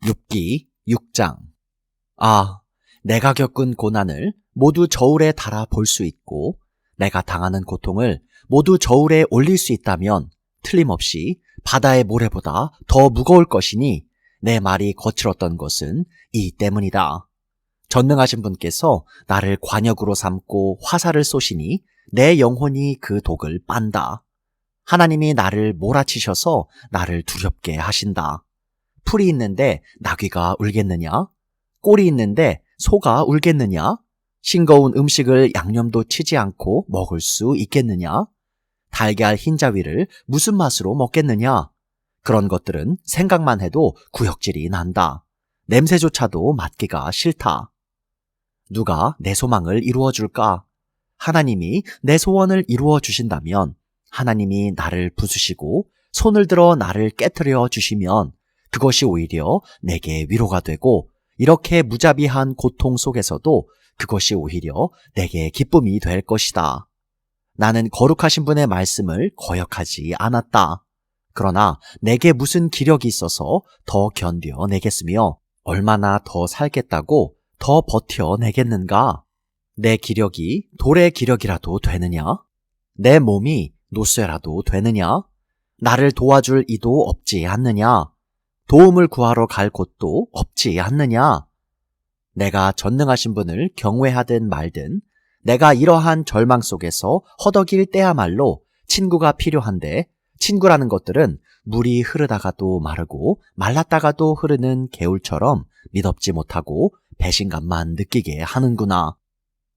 욥기 6장. 아, 내가 겪은 고난을 모두 저울에 달아 볼 수 있고 내가 당하는 고통을 모두 저울에 올릴 수 있다면 틀림없이 바다의 모래보다 더 무거울 것이니 내 말이 거칠었던 것은 이 때문이다. 전능하신 분께서 나를 관역으로 삼고 화살을 쏘시니 내 영혼이 그 독을 빤다. 하나님이 나를 몰아치셔서 나를 두렵게 하신다. 풀이 있는데 나귀가 울겠느냐? 꼴이 있는데 소가 울겠느냐? 싱거운 음식을 양념도 치지 않고 먹을 수 있겠느냐? 달걀 흰자위를 무슨 맛으로 먹겠느냐? 그런 것들은 생각만 해도 구역질이 난다. 냄새조차도 맡기가 싫다. 누가 내 소망을 이루어 줄까? 하나님이 내 소원을 이루어 주신다면, 하나님이 나를 부수시고 손을 들어 나를 깨트려 주시면 그것이 오히려 내게 위로가 되고, 이렇게 무자비한 고통 속에서도 그것이 오히려 내게 기쁨이 될 것이다. 나는 거룩하신 분의 말씀을 거역하지 않았다. 그러나 내게 무슨 기력이 있어서 더 견뎌내겠으며 얼마나 더 살겠다고 더 버텨내겠는가? 내 기력이 돌의 기력이라도 되느냐? 내 몸이 노쇠라도 되느냐? 나를 도와줄 이도 없지 않느냐? 도움을 구하러 갈 곳도 없지 않느냐? 내가 전능하신 분을 경외하든 말든 내가 이러한 절망 속에서 허덕일 때야말로 친구가 필요한데, 친구라는 것들은 물이 흐르다가도 마르고 말랐다가도 흐르는 개울처럼 미덥지 못하고 배신감만 느끼게 하는구나.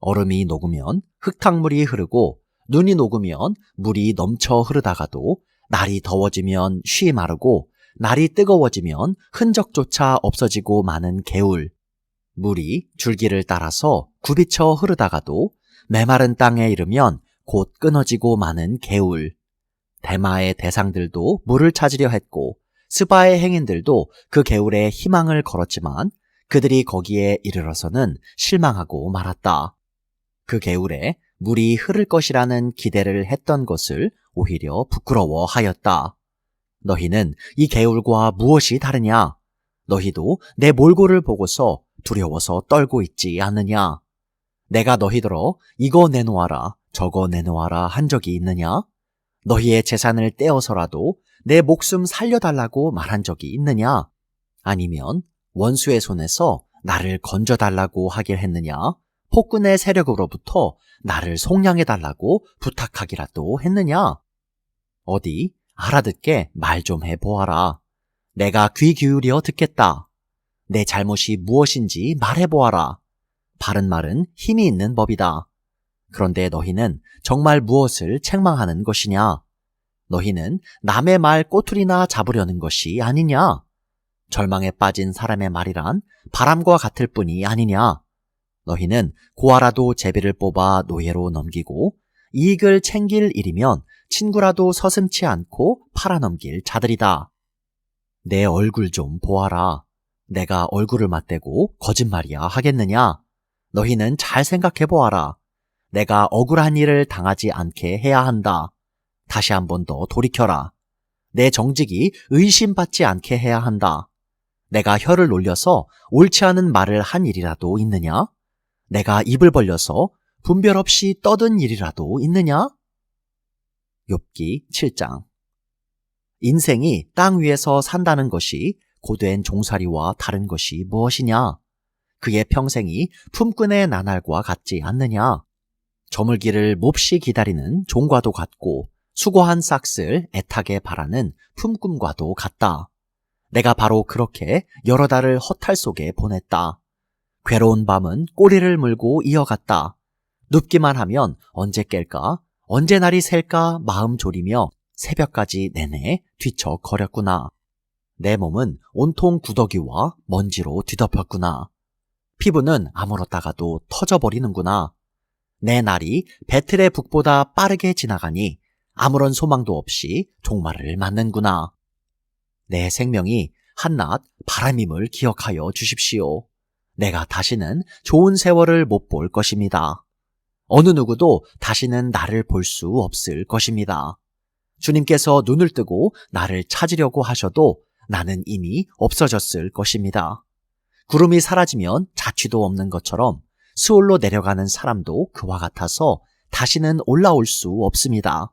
얼음이 녹으면 흙탕물이 흐르고 눈이 녹으면 물이 넘쳐 흐르다가도 날이 더워지면 쉬 마르고 날이 뜨거워지면 흔적조차 없어지고 마는 개울. 물이 줄기를 따라서 굽이쳐 흐르다가도 메마른 땅에 이르면 곧 끊어지고 마는 개울. 대마의 대상들도 물을 찾으려 했고 스바의 행인들도 그 개울에 희망을 걸었지만 그들이 거기에 이르러서는 실망하고 말았다. 그 개울에 물이 흐를 것이라는 기대를 했던 것을 오히려 부끄러워하였다. 너희는 이 개울과 무엇이 다르냐? 너희도 내 몰골을 보고서 두려워서 떨고 있지 않느냐? 내가 너희들어 이거 내놓아라 저거 내놓아라 한 적이 있느냐? 너희의 재산을 떼어서라도 내 목숨 살려달라고 말한 적이 있느냐? 아니면 원수의 손에서 나를 건져달라고 하길 했느냐? 폭군의 세력으로부터 나를 속량해달라고 부탁하기라도 했느냐? 어디 알아듣게 말 좀 해보아라. 내가 귀 기울여 듣겠다. 내 잘못이 무엇인지 말해보아라. 바른 말은 힘이 있는 법이다. 그런데 너희는 정말 무엇을 책망하는 것이냐? 너희는 남의 말 꼬투리나 잡으려는 것이 아니냐? 절망에 빠진 사람의 말이란 바람과 같을 뿐이 아니냐? 너희는 고아라도 제비를 뽑아 노예로 넘기고 이익을 챙길 일이면 친구라도 서슴지 않고 팔아넘길 자들이다. 내 얼굴 좀 보아라. 내가 얼굴을 맞대고 거짓말이야 하겠느냐? 너희는 잘 생각해 보아라. 내가 억울한 일을 당하지 않게 해야 한다. 다시 한 번 더 돌이켜라. 내 정직이 의심받지 않게 해야 한다. 내가 혀를 놀려서 옳지 않은 말을 한 일이라도 있느냐? 내가 입을 벌려서 분별 없이 떠든 일이라도 있느냐? 욥기 7장. 인생이 땅 위에서 산다는 것이 고된 종살이와 다른 것이 무엇이냐? 그의 평생이 품꾼의 나날과 같지 않느냐? 저물기를 몹시 기다리는 종과도 같고 수고한 싹쓸 애타게 바라는 품꾼과도 같다. 내가 바로 그렇게 여러 달을 허탈 속에 보냈다. 괴로운 밤은 꼬리를 물고 이어갔다. 눕기만 하면 언제 깰까? 언제 날이 셀까 마음 졸이며 새벽까지 내내 뒤척거렸구나. 내 몸은 온통 구더기와 먼지로 뒤덮였구나. 피부는 아물었다가도 터져버리는구나. 내 날이 배틀의 북보다 빠르게 지나가니 아무런 소망도 없이 종말을 맞는구나. 내 생명이 한낱 바람임을 기억하여 주십시오. 내가 다시는 좋은 세월을 못 볼 것입니다. 어느 누구도 다시는 나를 볼 수 없을 것입니다. 주님께서 눈을 뜨고 나를 찾으려고 하셔도 나는 이미 없어졌을 것입니다. 구름이 사라지면 자취도 없는 것처럼 스올로 내려가는 사람도 그와 같아서 다시는 올라올 수 없습니다.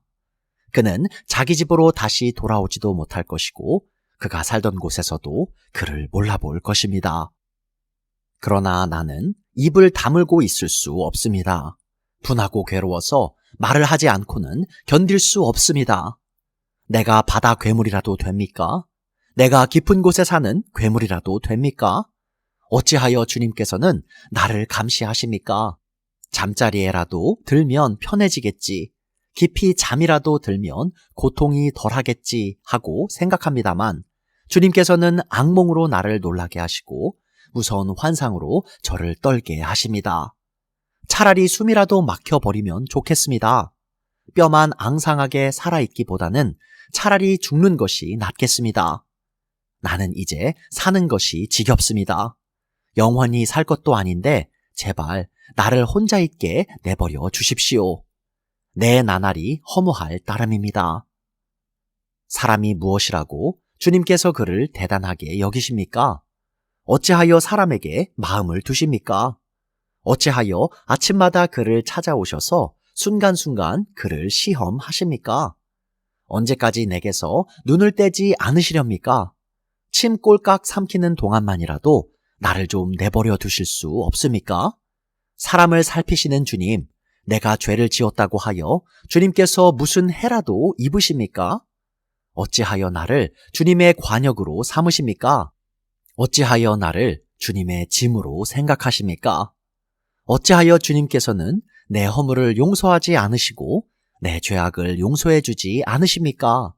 그는 자기 집으로 다시 돌아오지도 못할 것이고 그가 살던 곳에서도 그를 몰라볼 것입니다. 그러나 나는 입을 다물고 있을 수 없습니다. 분하고 괴로워서 말을 하지 않고는 견딜 수 없습니다. 내가 바다 괴물이라도 됩니까? 내가 깊은 곳에 사는 괴물이라도 됩니까? 어찌하여 주님께서는 나를 감시하십니까? 잠자리에라도 들면 편해지겠지, 깊이 잠이라도 들면 고통이 덜하겠지 하고 생각합니다만 주님께서는 악몽으로 나를 놀라게 하시고 무서운 환상으로 저를 떨게 하십니다. 차라리 숨이라도 막혀버리면 좋겠습니다. 뼈만 앙상하게 살아있기보다는 차라리 죽는 것이 낫겠습니다. 나는 이제 사는 것이 지겹습니다. 영원히 살 것도 아닌데 제발 나를 혼자 있게 내버려 주십시오. 내 나날이 허무할 따름입니다. 사람이 무엇이라고 주님께서 그를 대단하게 여기십니까? 어찌하여 사람에게 마음을 두십니까? 어찌하여 아침마다 그를 찾아오셔서 순간순간 그를 시험하십니까? 언제까지 내게서 눈을 떼지 않으시렵니까? 침 꼴깍 삼키는 동안만이라도 나를 좀 내버려 두실 수 없습니까? 사람을 살피시는 주님, 내가 죄를 지었다고 하여 주님께서 무슨 해라도 입으십니까? 어찌하여 나를 주님의 관역으로 삼으십니까? 어찌하여 나를 주님의 짐으로 생각하십니까? 어찌하여 주님께서는 내 허물을 용서하지 않으시고 내 죄악을 용서해 주지 않으십니까?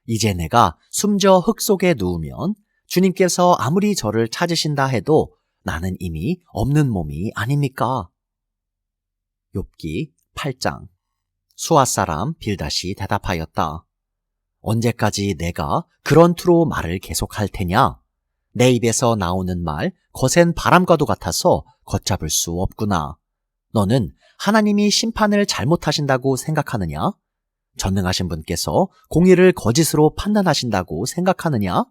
이제 내가 숨져 흙 속에 누우면 주님께서 아무리 저를 찾으신다 해도 나는 이미 없는 몸이 아닙니까? 욥기 8장. 수아 사람 빌닷이 대답하였다. 언제까지 내가 그런 투로 말을 계속할 테냐? 내 입에서 나오는 말 거센 바람과도 같아서 걷잡을 수 없구나. 너는 하나님이 심판을 잘못하신다고 생각하느냐? 전능하신 분께서 공의를 거짓으로 판단하신다고 생각하느냐?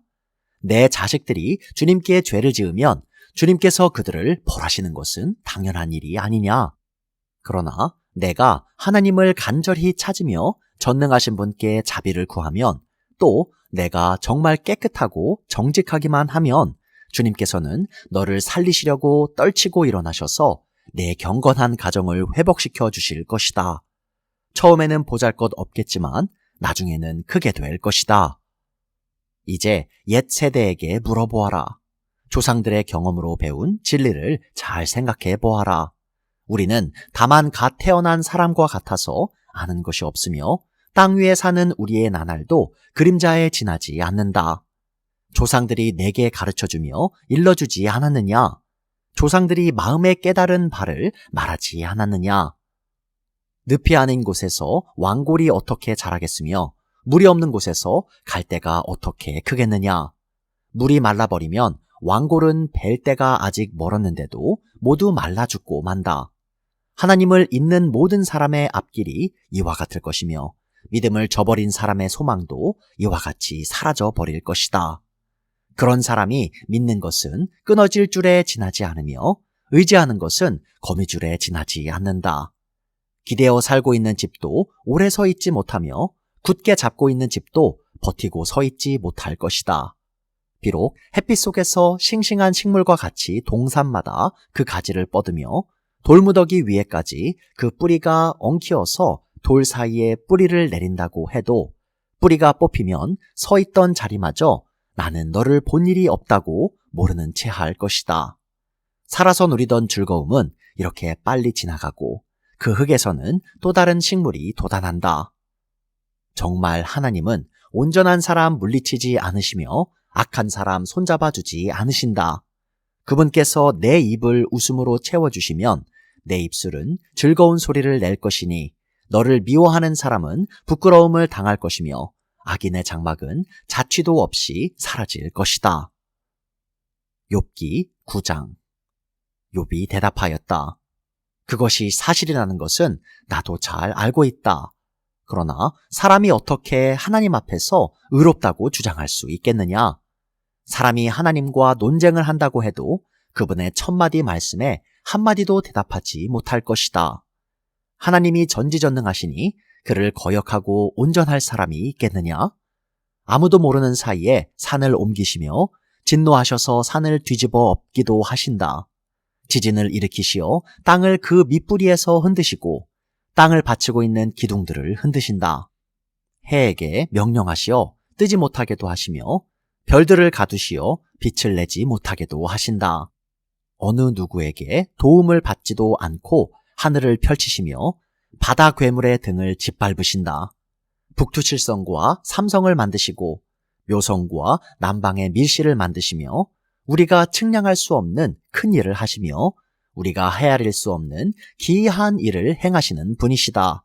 내 자식들이 주님께 죄를 지으면 주님께서 그들을 벌하시는 것은 당연한 일이 아니냐? 그러나 내가 하나님을 간절히 찾으며 전능하신 분께 자비를 구하면 또 내가 정말 깨끗하고 정직하기만 하면 주님께서는 너를 살리시려고 떨치고 일어나셔서 내 경건한 가정을 회복시켜 주실 것이다. 처음에는 보잘것 없겠지만 나중에는 크게 될 것이다. 이제 옛 세대에게 물어보아라. 조상들의 경험으로 배운 진리를 잘 생각해 보아라. 우리는 다만 갓 태어난 사람과 같아서 아는 것이 없으며 땅 위에 사는 우리의 나날도 그림자에 지나지 않는다. 조상들이 내게 가르쳐주며 일러주지 않았느냐? 조상들이 마음에 깨달은 바를 말하지 않았느냐? 늪이 아닌 곳에서 왕골이 어떻게 자라겠으며 물이 없는 곳에서 갈대가 어떻게 크겠느냐? 물이 말라버리면 왕골은 벨 때가 아직 멀었는데도 모두 말라 죽고 만다. 하나님을 잊는 모든 사람의 앞길이 이와 같을 것이며 믿음을 저버린 사람의 소망도 이와 같이 사라져 버릴 것이다. 그런 사람이 믿는 것은 끊어질 줄에 지나지 않으며 의지하는 것은 거미줄에 지나지 않는다. 기대어 살고 있는 집도 오래 서 있지 못하며 굳게 잡고 있는 집도 버티고 서 있지 못할 것이다. 비록 햇빛 속에서 싱싱한 식물과 같이 동산마다 그 가지를 뻗으며 돌무더기 위에까지 그 뿌리가 엉키어서 돌 사이에 뿌리를 내린다고 해도 뿌리가 뽑히면 서 있던 자리마저 나는 너를 본 일이 없다고 모르는 채 할 것이다. 살아서 누리던 즐거움은 이렇게 빨리 지나가고 그 흙에서는 또 다른 식물이 돋아난다. 정말 하나님은 온전한 사람 물리치지 않으시며 악한 사람 손잡아주지 않으신다. 그분께서 내 입을 웃음으로 채워주시면 내 입술은 즐거운 소리를 낼 것이니 너를 미워하는 사람은 부끄러움을 당할 것이며 악인의 장막은 자취도 없이 사라질 것이다. 욥기 9장. 욥이 대답하였다. 그것이 사실이라는 것은 나도 잘 알고 있다. 그러나 사람이 어떻게 하나님 앞에서 의롭다고 주장할 수 있겠느냐? 사람이 하나님과 논쟁을 한다고 해도 그분의 1000마디 말씀에 한마디도 대답하지 못할 것이다. 하나님이 전지전능하시니 그를 거역하고 온전할 사람이 있겠느냐? 아무도 모르는 사이에 산을 옮기시며 진노하셔서 산을 뒤집어 엎기도 하신다. 지진을 일으키시어 땅을 그 밑부리에서 흔드시고 땅을 받치고 있는 기둥들을 흔드신다. 해에게 명령하시어 뜨지 못하게도 하시며 별들을 가두시어 빛을 내지 못하게도 하신다. 어느 누구에게 도움을 받지도 않고 하늘을 펼치시며 바다 괴물의 등을 짓밟으신다. 북두칠성과 삼성을 만드시고 묘성과 남방의 밀실을 만드시며 우리가 측량할 수 없는 큰 일을 하시며 우리가 헤아릴 수 없는 기이한 일을 행하시는 분이시다.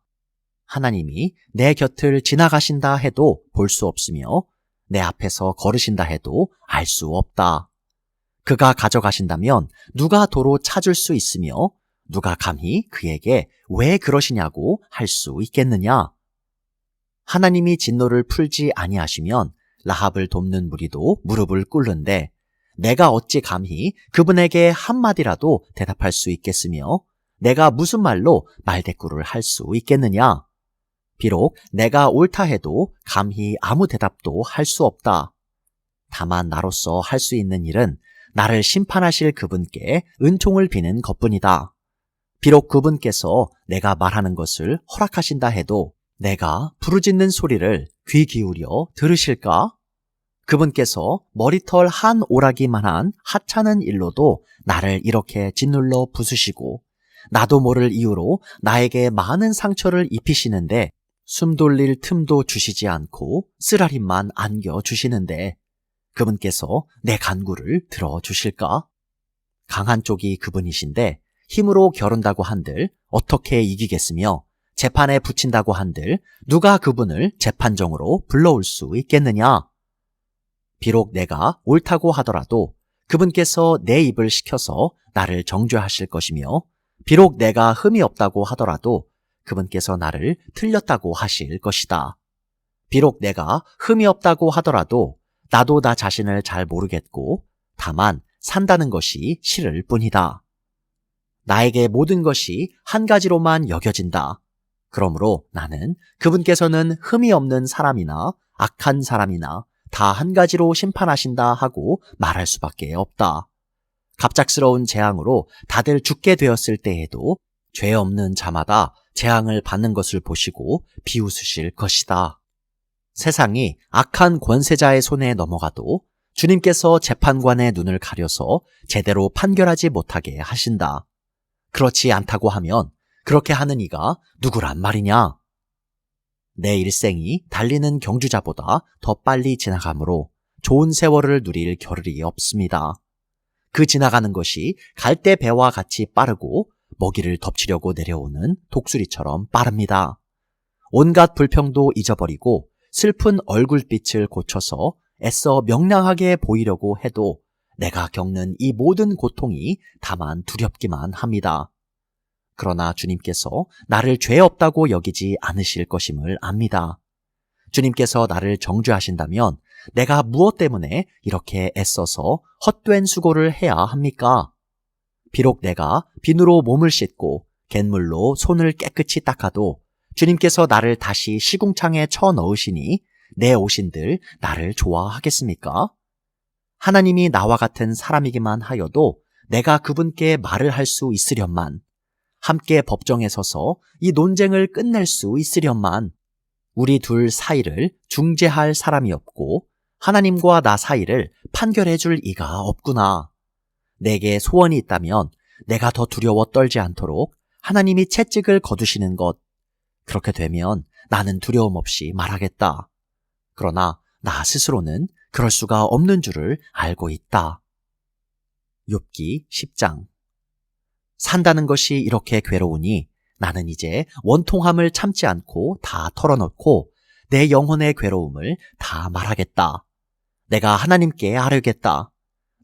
하나님이 내 곁을 지나가신다 해도 볼 수 없으며 내 앞에서 걸으신다 해도 알 수 없다. 그가 가져가신다면 누가 도로 찾을 수 있으며 누가 감히 그에게 왜 그러시냐고 할 수 있겠느냐? 하나님이 진노를 풀지 아니하시면 라합을 돕는 무리도 무릎을 꿇는데 내가 어찌 감히 그분에게 한마디라도 대답할 수 있겠으며 내가 무슨 말로 말대꾸를 할 수 있겠느냐? 비록 내가 옳다 해도 감히 아무 대답도 할 수 없다. 다만 나로서 할 수 있는 일은 나를 심판하실 그분께 은총을 비는 것뿐이다. 비록 그분께서 내가 말하는 것을 허락하신다 해도 내가 부르짖는 소리를 귀 기울여 들으실까? 그분께서 머리털 한 오라기만한 하찮은 일로도 나를 이렇게 짓눌러 부수시고 나도 모를 이유로 나에게 많은 상처를 입히시는데 숨 돌릴 틈도 주시지 않고 쓰라림만 안겨주시는데 그분께서 내 간구를 들어주실까? 강한 쪽이 그분이신데 힘으로 겨룬다고 한들 어떻게 이기겠으며 재판에 붙인다고 한들 누가 그분을 재판정으로 불러올 수 있겠느냐? 비록 내가 옳다고 하더라도 그분께서 내 입을 시켜서 나를 정죄하실 것이며 비록 내가 흠이 없다고 하더라도 그분께서 나를 틀렸다고 하실 것이다. 비록 내가 흠이 없다고 하더라도 나도 나 자신을 잘 모르겠고 다만 산다는 것이 싫을 뿐이다. 나에게 모든 것이 한 가지로만 여겨진다. 그러므로 나는 그분께서는 흠이 없는 사람이나 악한 사람이나 다 한 가지로 심판하신다 하고 말할 수밖에 없다. 갑작스러운 재앙으로 다들 죽게 되었을 때에도 죄 없는 자마다 재앙을 받는 것을 보시고 비웃으실 것이다. 세상이 악한 권세자의 손에 넘어가도 주님께서 재판관의 눈을 가려서 제대로 판결하지 못하게 하신다. 그렇지 않다고 하면 그렇게 하는 이가 누구란 말이냐? 내 일생이 달리는 경주자보다 더 빨리 지나가므로 좋은 세월을 누릴 겨를이 없습니다. 그 지나가는 것이 갈대 배와 같이 빠르고 먹이를 덮치려고 내려오는 독수리처럼 빠릅니다. 온갖 불평도 잊어버리고 슬픈 얼굴빛을 고쳐서 애써 명랑하게 보이려고 해도 내가 겪는 이 모든 고통이 다만 두렵기만 합니다. 그러나 주님께서 나를 죄 없다고 여기지 않으실 것임을 압니다. 주님께서 나를 정죄하신다면 내가 무엇 때문에 이렇게 애써서 헛된 수고를 해야 합니까? 비록 내가 비누로 몸을 씻고 갯물로 손을 깨끗이 닦아도 주님께서 나를 다시 시궁창에 쳐넣으시니 내 오신들 나를 좋아하겠습니까? 하나님이 나와 같은 사람이기만 하여도 내가 그분께 말을 할 수 있으련만 함께 법정에 서서 이 논쟁을 끝낼 수 있으련만 우리 둘 사이를 중재할 사람이 없고 하나님과 나 사이를 판결해 줄 이가 없구나. 내게 소원이 있다면 내가 더 두려워 떨지 않도록 하나님이 채찍을 거두시는 것. 그렇게 되면 나는 두려움 없이 말하겠다. 그러나 나 스스로는 그럴 수가 없는 줄을 알고 있다. 욥기 10장. 산다는 것이 이렇게 괴로우니 나는 이제 원통함을 참지 않고 다 털어놓고 내 영혼의 괴로움을 다 말하겠다. 내가 하나님께 아뢰겠다.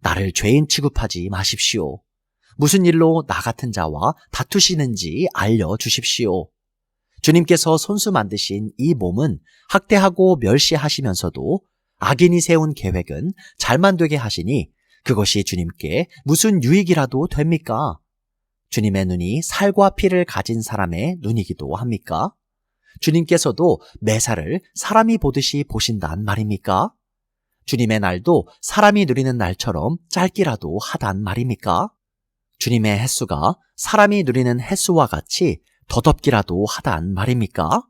나를 죄인 취급하지 마십시오. 무슨 일로 나 같은 자와 다투시는지 알려주십시오. 주님께서 손수 만드신 이 몸은 학대하고 멸시하시면서도 악인이 세운 계획은 잘만 되게 하시니 그것이 주님께 무슨 유익이라도 됩니까? 주님의 눈이 살과 피를 가진 사람의 눈이기도 합니까? 주님께서도 매사를 사람이 보듯이 보신단 말입니까? 주님의 날도 사람이 누리는 날처럼 짧기라도 하단 말입니까? 주님의 햇수가 사람이 누리는 햇수와 같이 더덥기라도 하단 말입니까?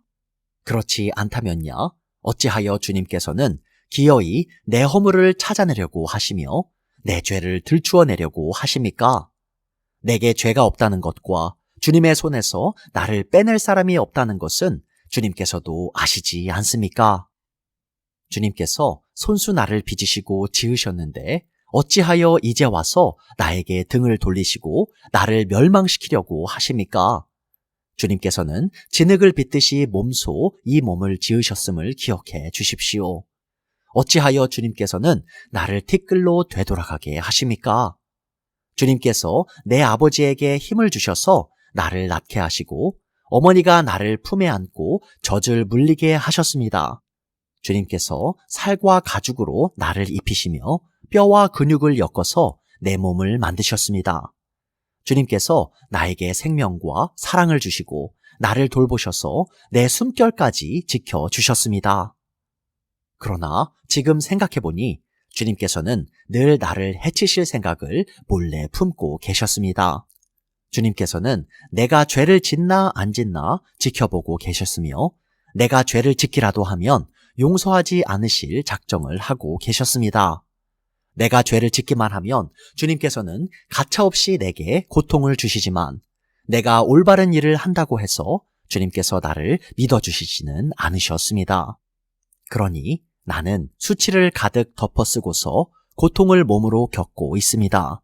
그렇지 않다면야 어찌하여 주님께서는 기어이 내 허물을 찾아내려고 하시며 내 죄를 들추어내려고 하십니까? 내게 죄가 없다는 것과 주님의 손에서 나를 빼낼 사람이 없다는 것은 주님께서도 아시지 않습니까? 주님께서 손수 나를 빚으시고 지으셨는데 어찌하여 이제 와서 나에게 등을 돌리시고 나를 멸망시키려고 하십니까? 주님께서는 진흙을 빚듯이 몸소 이 몸을 지으셨음을 기억해 주십시오. 어찌하여 주님께서는 나를 티끌로 되돌아가게 하십니까? 주님께서 내 아버지에게 힘을 주셔서 나를 낳게 하시고 어머니가 나를 품에 안고 젖을 물리게 하셨습니다. 주님께서 살과 가죽으로 나를 입히시며 뼈와 근육을 엮어서 내 몸을 만드셨습니다. 주님께서 나에게 생명과 사랑을 주시고 나를 돌보셔서 내 숨결까지 지켜주셨습니다. 그러나 지금 생각해보니 주님께서는 늘 나를 해치실 생각을 몰래 품고 계셨습니다. 주님께서는 내가 죄를 짓나 안 짓나 지켜보고 계셨으며 내가 죄를 짓기라도 하면 용서하지 않으실 작정을 하고 계셨습니다. 내가 죄를 짓기만 하면 주님께서는 가차없이 내게 고통을 주시지만 내가 올바른 일을 한다고 해서 주님께서 나를 믿어주시지는 않으셨습니다. 그러니 나는 수치를 가득 덮어쓰고서 고통을 몸으로 겪고 있습니다.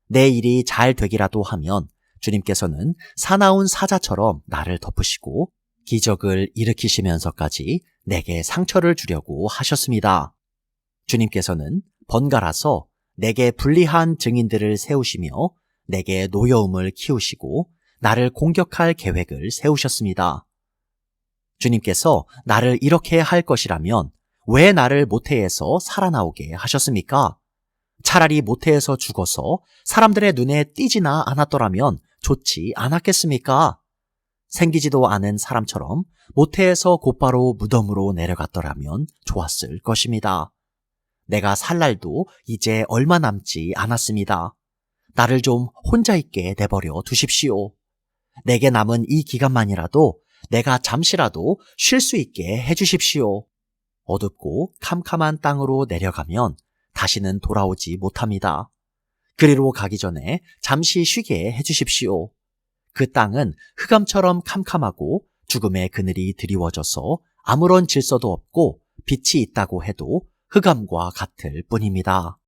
내 일이 잘 되기라도 하면 주님께서는 사나운 사자처럼 나를 덮으시고 기적을 일으키시면서까지 내게 상처를 주려고 하셨습니다. 주님께서는 번갈아서 내게 불리한 증인들을 세우시며 내게 노여움을 키우시고 나를 공격할 계획을 세우셨습니다. 주님께서 나를 이렇게 할 것이라면 왜 나를 모태에서 살아나오게 하셨습니까? 차라리 모태에서 죽어서 사람들의 눈에 띄지나 않았더라면 좋지 않았겠습니까? 생기지도 않은 사람처럼 모태에서 곧바로 무덤으로 내려갔더라면 좋았을 것입니다. 내가 살 날도 이제 얼마 남지 않았습니다. 나를 좀 혼자 있게 내버려 두십시오. 내게 남은 이 기간만이라도 내가 잠시라도 쉴 수 있게 해주십시오. 어둡고 캄캄한 땅으로 내려가면 다시는 돌아오지 못합니다. 그리로 가기 전에 잠시 쉬게 해주십시오. 그 땅은 흑암처럼 캄캄하고 죽음의 그늘이 드리워져서 아무런 질서도 없고 빛이 있다고 해도 흑암과 같을 뿐입니다.